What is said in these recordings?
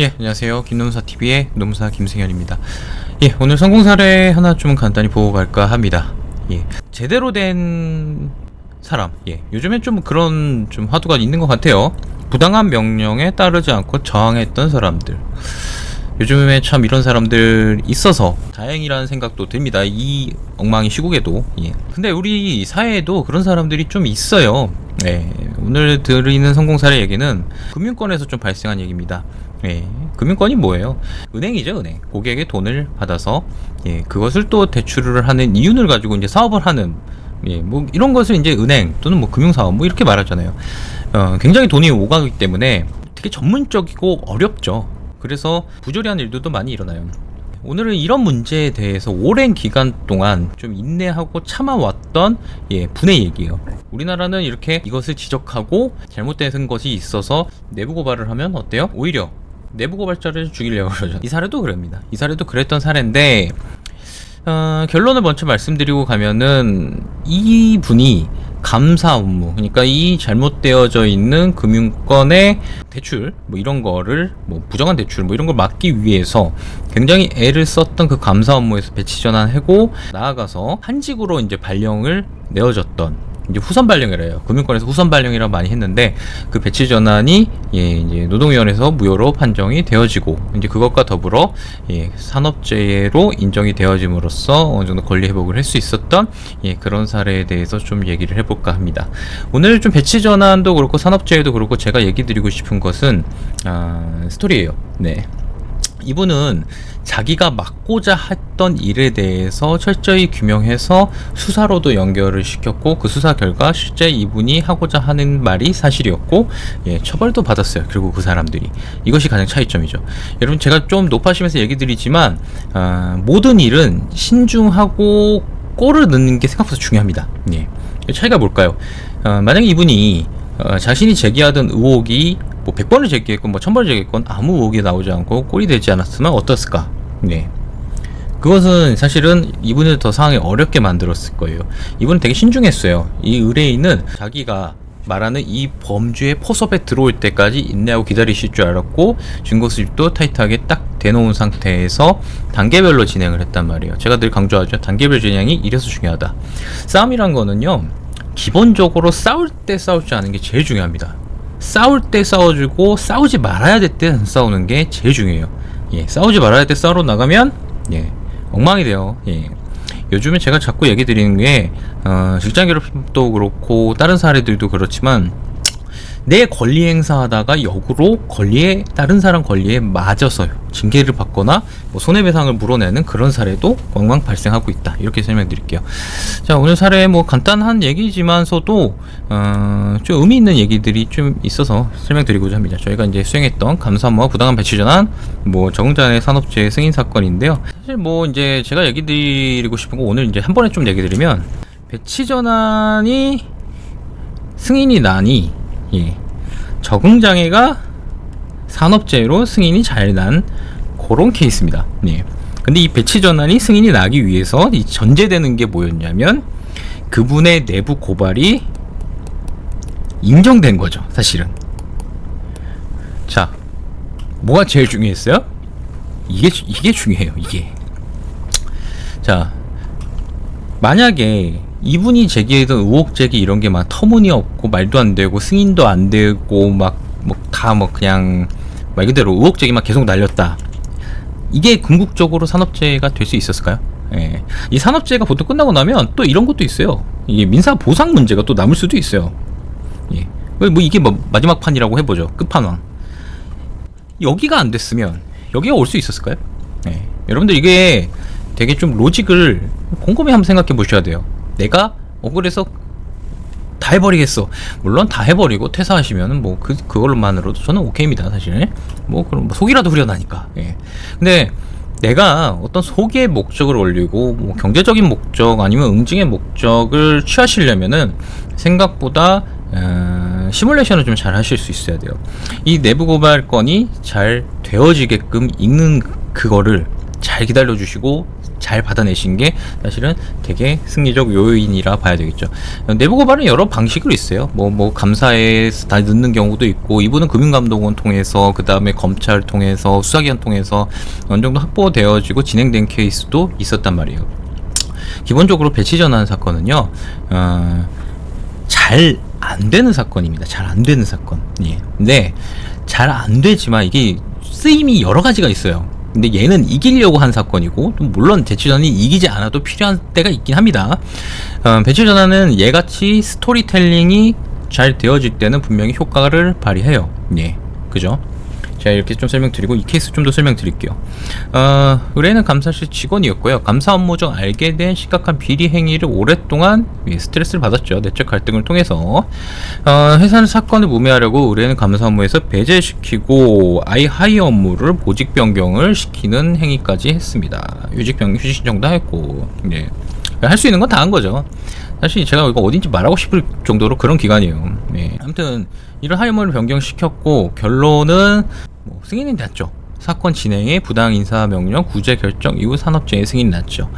예, 안녕하세요. 김노무사TV의 노무사 김승현입니다. 예, 오늘 성공 사례 하나 좀 간단히 보고 갈까 합니다. 예, 제대로 된 사람. 예, 요즘엔 좀 그런 좀 화두가 있는 것 같아요. 부당한 명령에 따르지 않고 저항했던 사람들. 요즘에 참 이런 사람들 있어서 다행이라는 생각도 듭니다. 이 엉망이 시국에도. 예. 근데 우리 사회에도 그런 사람들이 좀 있어요. 예. 오늘 드리는 성공 사례 얘기는 금융권에서 좀 발생한 얘기입니다. 예. 금융권이 뭐예요? 은행이죠, 은행. 고객의 돈을 받아서 그것을 또 대출을 하는 이윤을 가지고 이제 사업을 하는, 뭐 이런 것을 이제 은행 또는 뭐 금융사업 뭐 이렇게 말하잖아요. 굉장히 돈이 오가기 때문에 되게 전문적이고 어렵죠. 그래서 부조리한 일들도 많이 일어나요. 오늘은 이런 문제에 대해서 오랜 기간 동안 좀 인내하고 참아왔던 분의 얘기예요. 우리나라는 이렇게 이것을 지적하고 잘못된 것이 있어서 내부 고발을 하면 어때요? 오히려 내부 고발자를 죽이려고 그러죠. 이 사례도 그럽니다. 이 사례도 그랬던 사례인데 결론을 먼저 말씀드리고 가면은 이 분이 감사 업무, 그러니까 이 잘못되어져 있는 금융권의 대출 뭐 이런 거를 뭐 부정한 대출 뭐 이런 걸 막기 위해서 굉장히 애를 썼던 그 감사 업무에서 배치 전환하고 나아가서 한직으로 이제 발령을 내어줬던, 이제 후선 발령이라 해요. 금융권에서 후선 발령이라고 많이 했는데 그 배치 전환이 이제 노동위원회에서 무효로 판정이 되어지고, 이제 그것과 더불어 산업재해로 인정이 되어짐으로써 어느 정도 권리 회복을 할 수 있었던 그런 사례에 대해서 좀 얘기를 해볼까 합니다. 오늘 좀 배치 전환도 그렇고 산업재해도 그렇고 제가 얘기 드리고 싶은 것은 스토리예요. 네. 이분은 자기가 맡고자 했던 일에 대해서 철저히 규명해서 수사로도 연결을 시켰고, 그 수사 결과 실제 이분이 하고자 하는 말이 사실이었고 처벌도 받았어요. 그리고 그 사람들이. 이것이 가장 차이점이죠. 여러분, 제가 좀 높아지면서 얘기 드리지만 모든 일은 신중하고 꼴을 넣는 게 생각보다 중요합니다. 차이가 뭘까요? 만약에 이분이 자신이 제기하던 의혹이 뭐 100번을 제기했건 뭐 1000번을 제기했건 아무 의혹이 나오지 않고 꼴이 되지 않았으면 어떻을까? 그것은 사실은 이분을 더 상황이 어렵게 만들었을 거예요. 이분은 되게 신중했어요. 이 의뢰인은 자기가 말하는 이 범죄의 포섭에 들어올 때까지 인내하고 기다리실 줄 알았고, 증거 수집도 타이트하게 딱 대놓은 상태에서 단계별로 진행을 했단 말이에요. 제가 늘 강조하죠. 단계별 진행이 이래서 중요하다. 싸움이란 거는요, 기본적으로 싸울 때 싸우지 않은 게 제일 중요합니다. 싸울 때 싸워주고 싸우지 말아야 될 때 싸우는 게 제일 중요해요. 싸우지 말아야 될 때 싸우러 나가면 엉망이 돼요. 요즘에 제가 자꾸 얘기 드리는 게 직장 괴롭힘도 그렇고 다른 사례들도 그렇지만, 내 권리 행사하다가 역으로 다른 사람 권리에 맞아서 징계를 받거나 뭐 손해배상을 물어내는 그런 사례도 왕왕 발생하고 있다. 이렇게 설명드릴게요. 자, 오늘 사례 뭐 간단한 얘기지만서도 좀 의미 있는 얘기들이 좀 있어서 설명드리고자 합니다. 저희가 이제 수행했던 감사 업무와 부당한 배치 전환, 뭐 적응자의 산업재해 승인 사건인데요. 사실 뭐 이제 제가 얘기 드리고 싶은 거, 오늘 이제 한 번에 좀 얘기 드리면, 배치 전환이 승인이 나니 적응장애가 산업재해로 승인이 잘 난 그런 케이스입니다. 근데 이 배치 전환이 승인이 나기 위해서 이 전제되는 게 뭐였냐면, 그분의 내부 고발이 인정된 거죠, 사실은. 자, 뭐가 제일 중요했어요? 이게 중요해요, 이게. 자, 만약에 이분이 제기했던 의혹 제기 이런 게 막 터무니없고 말도 안 되고 승인도 안 되고 막 그냥 말 그대로 의혹 제기만 계속 날렸다. 이게 궁극적으로 산업재해가 될 수 있었을까요? 이 산업재해가 보통 끝나고 나면 또 이런 것도 있어요. 이게 민사 보상 문제가 또 남을 수도 있어요. 뭐 이게 뭐 마지막 판이라고 해보죠. 끝판왕. 여기가 안 됐으면 여기가 올 수 있었을까요? 여러분들, 이게 되게 좀 로직을 곰곰이 한번 생각해 보셔야 돼요. 내가 억울해서 다 해버리겠어. 물론 다 해버리고 퇴사하시면은 뭐 그걸로만으로도 저는 오케이입니다, 사실. 뭐 그럼 뭐 속이라도 후련하니까. 근데 내가 어떤 소기의 목적을 올리고 뭐 경제적인 목적 아니면 응징의 목적을 취하시려면은 생각보다 시뮬레이션을 좀 잘 하실 수 있어야 돼요. 이 내부 고발건이 잘 되어지게끔 읽는 그거를 잘 기다려주시고 잘 받아내신 게 사실은 되게 승리적 요인이라 봐야 되겠죠. 내부 고발은 여러 방식으로 있어요. 뭐 감사에 다 넣는 경우도 있고, 이분은 금융감독원 통해서, 그 다음에 검찰 통해서, 수사기관 통해서 어느 정도 확보되어지고 진행된 케이스도 있었단 말이에요. 기본적으로 배치 전환 사건은요, 잘 안 되는 사건입니다. 잘 안 되는 사건. 예. 근데 잘 안 되지만 이게 쓰임이 여러 가지가 있어요. 근데 얘는 이기려고 한 사건이고, 물론 배치 전환이 이기지 않아도 필요한 때가 있긴 합니다. 배치 전환은 얘같이 스토리텔링이 잘 되어질 때는 분명히 효과를 발휘해요. 예. 그죠? 제가 이렇게 좀 설명드리고, 이 케이스 좀 더 설명드릴게요. 의뢰인은 감사실 직원이었고요. 감사 업무 중 알게 된 심각한 비리 행위를 오랫동안 스트레스를 받았죠. 내적 갈등을 통해서. 회사는 사건을 무매하려고 의뢰인은 감사 업무에서 배제시키고 아이 하이어 업무를 보직 변경을 시키는 행위까지 했습니다. 휴직 신청도 했고, 네. 할 수 있는 건 다 한 거죠. 사실 제가 이거 어딘지 말하고 싶을 정도로 그런 기간이에요. 네. 아무튼 이런 하이어를 변경시켰고, 결론은 승인이 났죠. 사건 진행에 부당 인사 명령, 구제 결정 이후 산업재해 승인 났죠.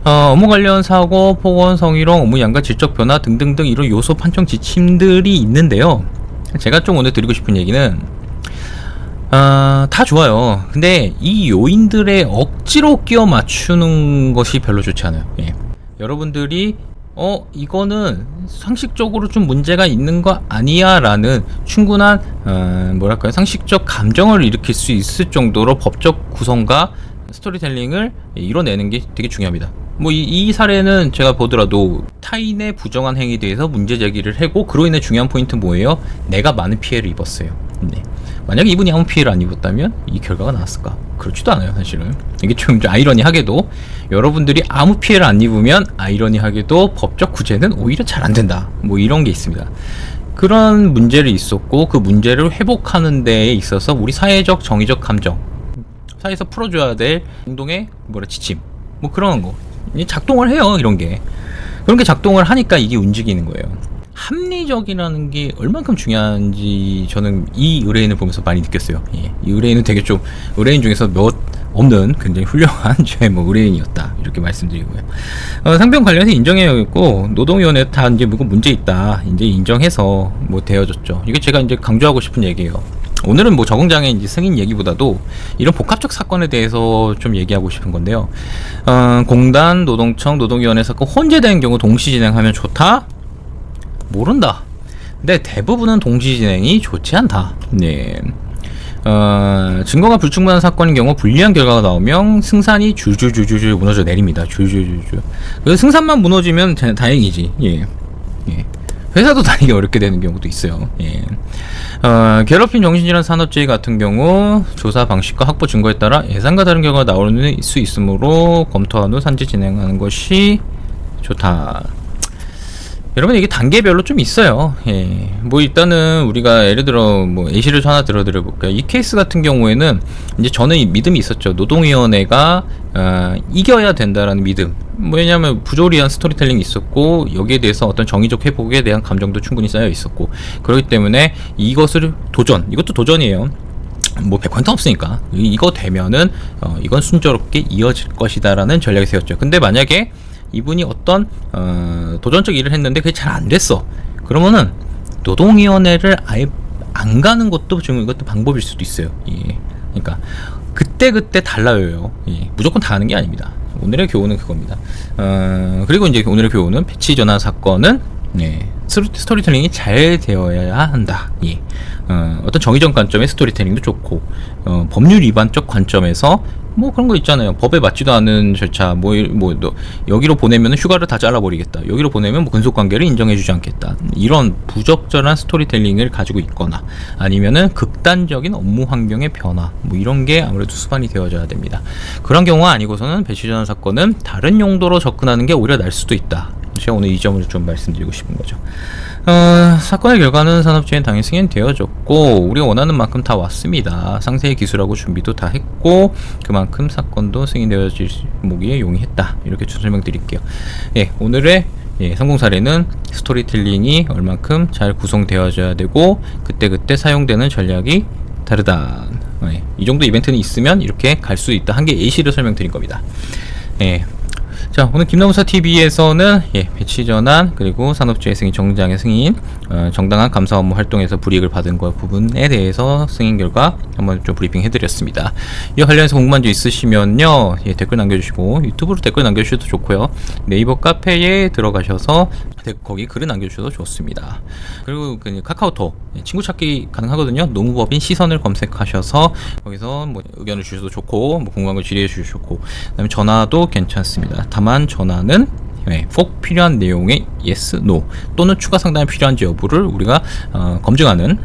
업무 관련 사고, 폭언, 성희롱, 업무 양과 질적 변화 등등등 이런 요소 판정 지침들이 있는데요. 제가 좀 오늘 드리고 싶은 얘기는, 다 좋아요. 근데 이 요인들에 억지로 끼워 맞추는 것이 별로 좋지 않아요. 예. 여러분들이 이거는 상식적으로 좀 문제가 있는 거 아니야 라는 충분한 뭐랄까요, 상식적 감정을 일으킬 수 있을 정도로 법적 구성과 스토리텔링을 이뤄내는 게 되게 중요합니다. 뭐 이 사례는 제가 보더라도 타인의 부정한 행위에 대해서 문제 제기를 하고, 그로 인해 중요한 포인트는 뭐예요? 내가 많은 피해를 입었어요. 네. 만약에 이분이 아무 피해를 안 입었다면 이 결과가 나왔을까? 그렇지도 않아요. 사실은 이게 좀 아이러니하게도, 여러분들이 아무 피해를 안 입으면 아이러니하게도 법적 구제는 오히려 잘 안 된다, 뭐 이런 게 있습니다. 그런 문제를 있었고, 그 문제를 회복하는 데에 있어서 우리 사회적 정의적 감정, 사회에서 풀어줘야 될 행동의 지침, 뭐 그런 거 작동을 해요. 이런 게, 그런 게 작동을 하니까 이게 움직이는 거예요. 합리적이라는 게 얼만큼 중요한지 저는 이 의뢰인을 보면서 많이 느꼈어요. 예. 이 의뢰인은 되게 좀 의뢰인 중에서 몇 없는 굉장히 훌륭한 저의 의뢰인이었다, 이렇게 말씀드리고요. 상병 관련해서 인정해야겠고, 노동위원회 다 이제 문제 있다 이제 인정해서 되어졌죠. 이게 제가 이제 강조하고 싶은 얘기예요. 오늘은 적응장애 이제 승인 얘기보다도 이런 복합적 사건에 대해서 좀 얘기하고 싶은 건데요. 공단, 노동청, 노동위원회 사건 혼재된 경우 동시 진행하면 좋다? 모른다. 근데 대부분은 동시 진행이 좋지 않다. 네. 증거가 불충분한 사건인 경우 불리한 결과가 나오면 승산이 줄줄줄줄 무너져 내립니다. 줄줄줄줄. 그래서 승산만 무너지면 다행이지. 예. 예. 회사도 다니기 어렵게 되는 경우도 있어요. 예. 괴롭힘 정신질환 산업재해 같은 경우 조사 방식과 확보 증거에 따라 예상과 다른 결과가 나올 수 있으므로 검토한 후 산재 진행하는 것이 좋다. 여러분, 이게 단계별로 좀 있어요. 예. 일단은 우리가 예를 들어 예시를 하나 들어드려 볼까요? 이 케이스 같은 경우에는 이제 저는 이 믿음이 있었죠. 노동위원회가 이겨야 된다라는 믿음. 왜냐하면 부조리한 스토리텔링이 있었고, 여기에 대해서 어떤 정의적 회복에 대한 감정도 충분히 쌓여 있었고, 그렇기 때문에 이것을 이것도 도전이에요. 100% 없으니까 이거 되면은 이건 순조롭게 이어질 것이다라는 전략을 세웠죠. 근데 만약에 이분이 어떤 도전적 일을 했는데 그게 잘 안 됐어, 그러면은 노동위원회를 아예 안 가는 것도 지금 이것도 방법일 수도 있어요. 예. 그러니까 그때 달라요. 예. 무조건 다 하는 게 아닙니다. 오늘의 교훈은 그겁니다. 그리고 이제 오늘의 교훈은 배치 전환 사건은 스토리텔링이 잘 되어야 한다. 예. 어떤 정의적 관점의 스토리텔링도 좋고, 법률 위반적 관점에서 그런 거 있잖아요. 법에 맞지도 않은 절차, 여기로 보내면 휴가를 다 잘라버리겠다, 여기로 보내면 근속관계를 인정해주지 않겠다, 이런 부적절한 스토리텔링을 가지고 있거나, 아니면은 극단적인 업무 환경의 변화, 이런 게 아무래도 수반이 되어져야 됩니다. 그런 경우가 아니고서는 배치 전환 사건은 다른 용도로 접근하는 게 오히려 날 수도 있다. 제가 오늘 이 점을 좀 말씀드리고 싶은 거죠. 사건의 결과는 산업재해는 당연히 승인되어졌고, 우리가 원하는 만큼 다 왔습니다. 상세히 기술하고 준비도 다 했고, 그만큼 사건도 승인되어질 목에 용이했다, 이렇게 좀 설명드릴게요. 예, 오늘의 성공 사례는 스토리텔링이 얼만큼 잘 구성되어져야 되고, 그때그때 사용되는 전략이 다르다. 이 정도 이벤트는 있으면 이렇게 갈 수 있다. 한 개 예시를 설명드린 겁니다. 예. 자, 오늘 김노무사 TV에서는 배치 전환 그리고 산업재해 승인 정장의 승인, 정당한 감사 업무 활동에서 불이익을 받은 것 부분에 대해서 승인 결과 한번 좀 브리핑 해드렸습니다. 이 관련해서 궁금한 점 있으시면요, 댓글 남겨주시고 유튜브로 댓글 남겨주셔도 좋고요, 네이버 카페에 들어가셔서 거기 글을 남겨주셔도 좋습니다. 그리고 그 카카오톡 친구 찾기 가능하거든요. 노무법인 시선을 검색하셔서 거기서 뭐 의견을 주셔도 좋고, 뭐 궁금한 걸 질의해 주셔도 좋고, 그다음에 전화도 괜찮습니다. 다만 전화는 꼭 필요한 내용의 yes, no 또는 추가 상담이 필요한지 여부를 우리가 검증하는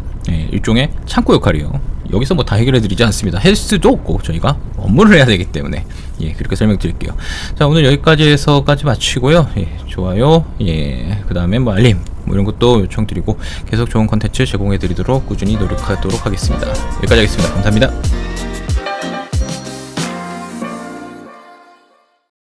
일종의 창구 역할이에요. 여기서 뭐 다 해결해 드리지 않습니다. 할 수도 없고 저희가 업무를 해야 되기 때문에 그렇게 설명드릴게요. 자, 오늘 여기까지해서까지 마치고요. 좋아요, 그 다음에 뭐 알림 뭐 이런 것도 요청드리고 계속 좋은 컨텐츠 제공해 드리도록 꾸준히 노력하도록 하겠습니다. 여기까지 하겠습니다. 감사합니다.